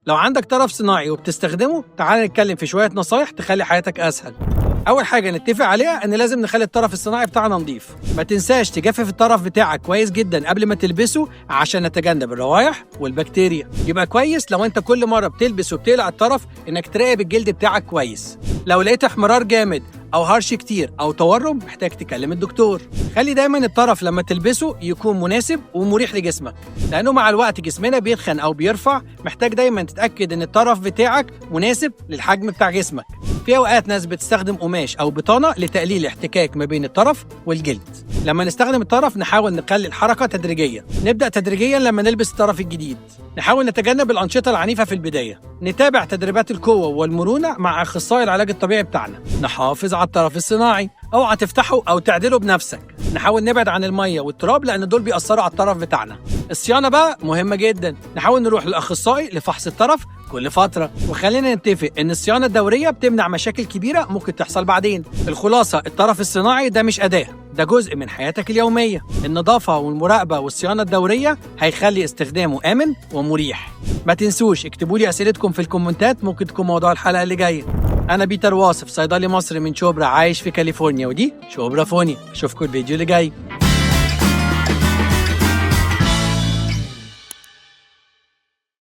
لو عندك طرف صناعي وبتستخدمه، تعال نتكلم في شوية نصايح تخلي حياتك أسهل. أول حاجة نتفق عليها إن لازم نخلي الطرف الصناعي بتاعنا نظيف. ما تنساش تجفف الطرف بتاعك كويس جدا قبل ما تلبسه عشان نتجنب الروائح والبكتيريا. يبقى كويس لو أنت كل مرة بتلبس وبتقلع الطرف إنك تراقب الجلد بتاعك كويس. لو لقيت احمرار جامد أو هرش كتير أو تورم، محتاج تكلم الدكتور. خلي دايما الطرف لما تلبسه يكون مناسب ومريح لجسمك، لأنه مع الوقت جسمنا بيتخن أو بيرفع. محتاج دايما تتأكد إن الطرف بتاعك مناسب للحجم بتاع جسمك. في أوقات ناس بتستخدم قماش أو بطانة لتقليل الاحتكاك ما بين الطرف والجلد. لما نستخدم الطرف نحاول نقلل الحركة تدريجيا. نبدأ تدريجيا لما نلبس الطرف الجديد. نحاول نتجنب الأنشطة العنيفة في البداية. نتابع تدريبات القوة والمرونة مع أخصائي العلاج الطبيعي بتاعنا. نحافظ على الطرف الصناعي، اوعى تفتحه أو تعدله بنفسك. نحاول نبعد عن المية والتراب لأن دول بيأثروا على الطرف بتاعنا. الصيانة بقى مهمة جدا. نحاول نروح للأخصائي لفحص الطرف كل فترة، وخلينا نتفق إن الصيانة الدورية بتمنع مشاكل كبيرة ممكن تحصل بعدين. الخلاصة، الطرف الصناعي ده مش أداة، ده جزء من حياتك اليومية. النظافة والمراقبة والصيانة الدورية هيخلي استخدامه آمن ومريح. ما تنسوش اكتبوا لي أسئلتكم في الكومنتات، ممكن تكون موضوع الحلقة اللي جاية. أنا بيتر واصف، صيدلي مصري من شبرا عايش في كاليفورنيا، ودي شبرا فوني. أشوفكم الفيديو اللي جاي.